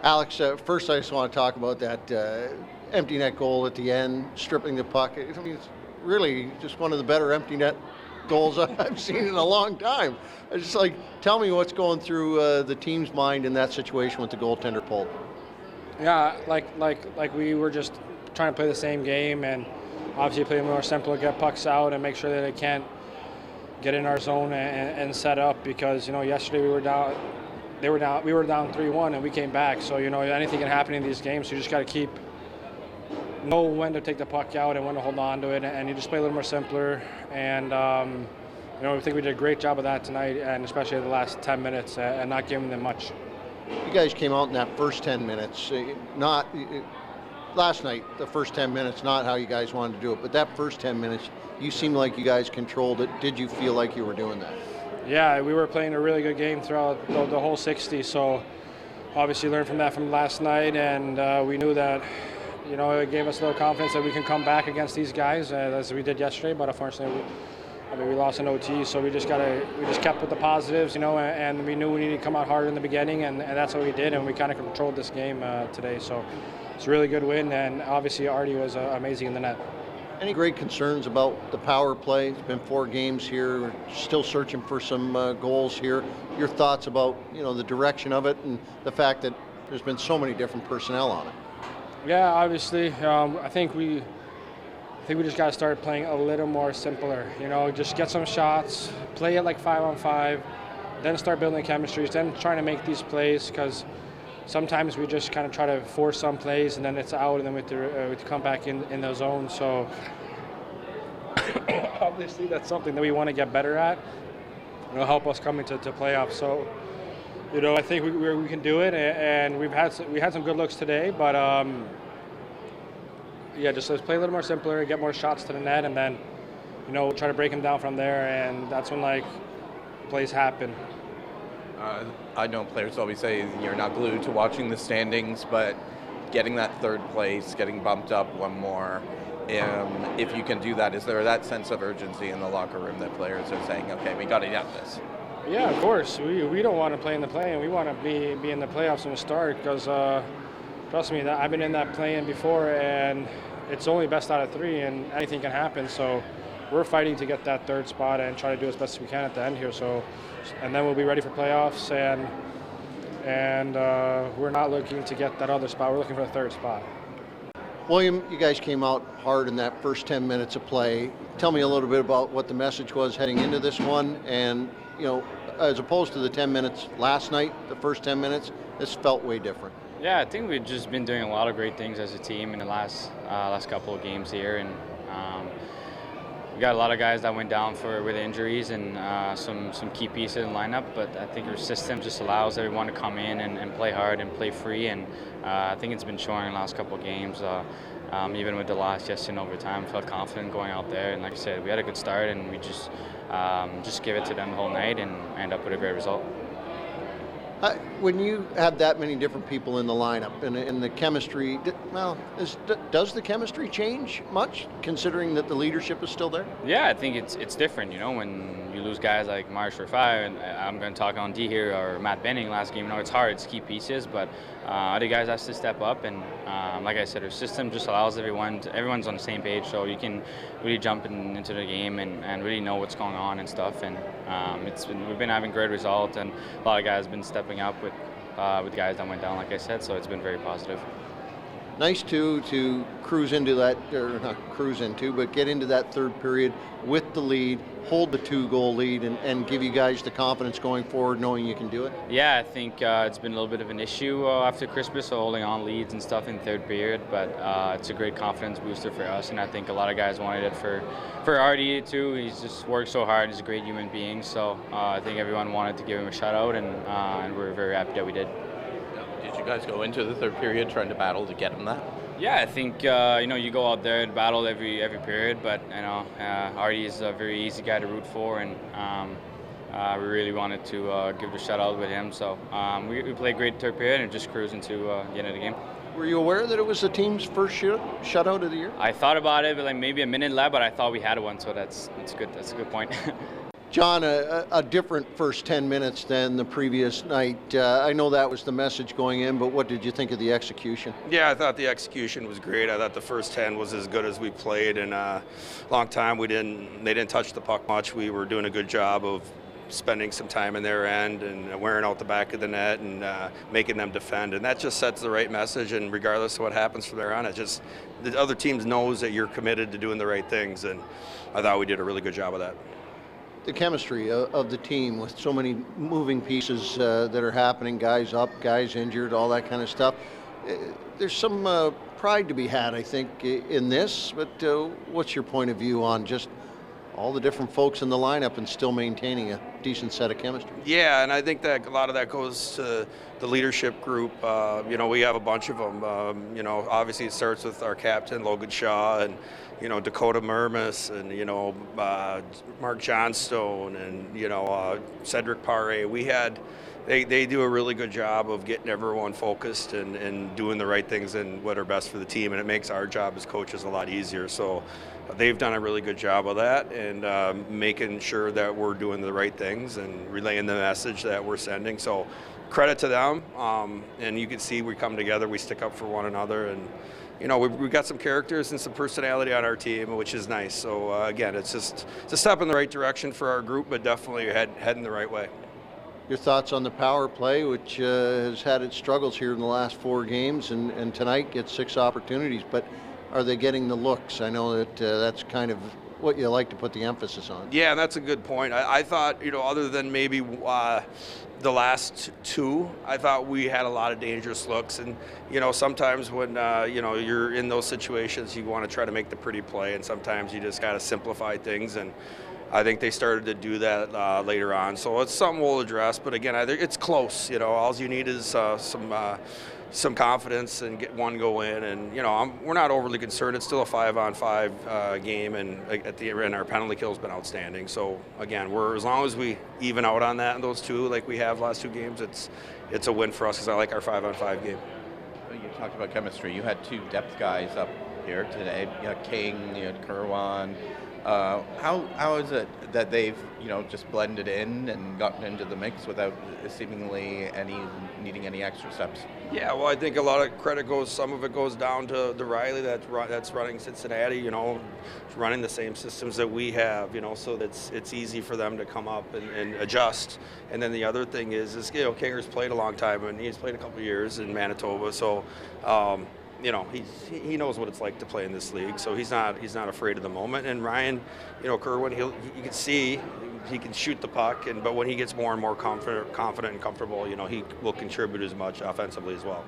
Alex, first I just want to talk about that empty net goal at the end, stripping the puck. I mean, it's really just one of the better empty net goals I've seen in a long time. It's just like, tell me what's going through the team's mind in that situation with the goaltender pulled. Yeah, like we were just trying to play the same game and obviously play more simple, get pucks out and make sure that they can't get in our zone and set up because, yesterday we were down 3-1 and we came back. So, anything can happen in these games. So you just got to know when to take the puck out and when to hold on to it, and you just play a little more simpler. And, I think we did a great job of that tonight, and especially the last 10 minutes and not giving them much. You guys came out in that first 10 minutes, last night, the first 10 minutes, not how you guys wanted to do it, but that first 10 minutes, you seemed like you guys controlled it. Did you feel like you were doing that? Yeah, we were playing a really good game throughout the whole 60, so obviously learned from that from last night, and we knew that, it gave us a little confidence that we can come back against these guys as we did yesterday, but unfortunately we lost an OT, so we just kept with the positives, and we knew we needed to come out harder in the beginning, and that's what we did, and we kind of controlled this game today, so it's a really good win, and obviously Artie was amazing in the net. Any great concerns about the power play? It's been 4 games here. We're still searching for some goals here. Your thoughts about the direction of it and the fact that there's been so many different personnel on it? Yeah, obviously, I think we just got to start playing a little more simpler. Just get some shots, play it like 5-on-5, then start building chemistries, then trying to make these plays because sometimes we just kind of try to force some plays and then it's out and then we have to come back in the zone. So obviously that's something that we want to get better at. It'll help us come into playoffs. So, I think we can do it, and we had some good looks today, but just let's play a little more simpler, get more shots to the net, and then try to break them down from there, and that's when plays happen. I know players always say you're not glued to watching the standings, but getting that third place, getting bumped up one more, if you can do that, is there that sense of urgency in the locker room that players are saying, okay, we got to get this? Yeah, of course. We don't want to play in the play-in. We want to be in the playoffs from the start because, trust me, I've been in that play-in before, and it's only best out of 3, and anything can happen. So we're fighting to get that third spot and try to do as best as we can at the end here. So, and then we'll be ready for playoffs, and we're not looking to get that other spot. We're looking for the third spot. William, you guys came out hard in that first 10 minutes of play. Tell me a little bit about what the message was heading into this one, and as opposed to the 10 minutes last night, the first 10 minutes, this felt way different. Yeah, I think we've just been doing a lot of great things as a team in the last couple of games here, and we got a lot of guys that went down with injuries and some key pieces in the lineup, but I think our system just allows everyone to come in and play hard and play free, and I think it's been showing in the last couple of games. Even with the loss yesterday in overtime, felt confident going out there, and like I said, we had a good start, and we just gave it to them the whole night and end up with a great result. When you have that many different people in the lineup and the chemistry, does the chemistry change much, considering that the leadership is still there? Yeah, I think it's different. When you lose guys like Marlies for 5, and I'm going to talk on D here, or Matt Benning last game. It's hard, it's key pieces, but other guys have to step up, and like I said, our system just allows everyone's on the same page, so you can really jump into the game and really know what's going on and stuff. And we've been having great results, and a lot of guys have been stepping up with guys that went down, like I said, so it's been very positive. Nice to cruise into that, or not cruise into, but get into that third period with the lead, hold the 2-goal lead, and give you guys the confidence going forward, knowing you can do it? Yeah, I think it's been a little bit of an issue after Christmas, so holding on leads and stuff in the third period, but it's a great confidence booster for us, and I think a lot of guys wanted it for Artie too. He's just worked so hard, he's a great human being, so I think everyone wanted to give him a shout out, and we're very happy that we did. Did you guys go into the third period trying to battle to get him that? Yeah, I think you go out there and battle every period, but Artie is a very easy guy to root for, and we really wanted to give the shout out with him. So we played great third period and just cruised into the end of the game. Were you aware that it was the team's first shutout of the year? I thought about it, but maybe a minute left, but I thought we had one, so that's good. That's a good point. John, a different first 10 minutes than the previous night. I know that was the message going in, but what did you think of the execution? Yeah, I thought the execution was great. I thought the first 10 was as good as we played in a long time. They didn't touch the puck much. We were doing a good job of spending some time in their end and wearing out the back of the net and making them defend. And that just sets the right message, and regardless of what happens from there on, the other teams knows that you're committed to doing the right things, and I thought we did a really good job of that. The chemistry of the team with so many moving pieces that are happening, guys up, guys injured, all that kind of stuff. There's some pride to be had, I think, in this, but what's your point of view on just all the different folks in the lineup and still maintaining a decent set of chemistry? Yeah, and I think that a lot of that goes to the leadership group. We have a bunch of them. Obviously it starts with our captain, Logan Shaw, and Dakota Murmas, and Mark Johnstone, and Cedric Paré. They do a really good job of getting everyone focused and doing the right things and what are best for the team, and it makes our job as coaches a lot easier. So they've done a really good job of that, and making sure that we're doing the right things and relaying the message that we're sending. So credit to them, and you can see we come together, we stick up for one another, and we've got some characters and some personality on our team, which is nice. So again, it's a step in the right direction for our group, but definitely heading the right way. Your thoughts on the power play, which has had its struggles here in the last 4 games, and tonight gets 6 opportunities, but are they getting the looks? I know that that's kind of what you like to put the emphasis on. Yeah, that's a good point. I thought, other than maybe the last 2, I thought we had a lot of dangerous looks. And, sometimes when, you're in those situations, you want to try to make the pretty play, and sometimes you just got to simplify things. And I think they started to do that later on. So it's something we'll address. But again, I think it's close. All you need is some confidence and get one go in, and we're not overly concerned. It's still a 5-on-5 game, and at the end our penalty kill has been outstanding. So again, as long as we even out on that in those 2 like we have last 2 games, it's a win for us, because I like our 5-on-5 game. You talked about chemistry. You had 2 depth guys up here today. You had King, you had Kerwan. How is it that they've just blended in and gotten into the mix without seemingly needing any extra steps? Yeah, well, I think a lot of credit some of it goes down to the Riley that's running Cincinnati. Running the same systems that we have. So it's easy for them to come up and adjust. And then the other thing is Kinger's played a long time, and he's played a couple of years in Manitoba. So. He knows what it's like to play in this league, so he's not afraid of the moment. And Ryan, Kerwin, you can see he can shoot the puck, but when he gets more and more confident and comfortable, he will contribute as much offensively as well.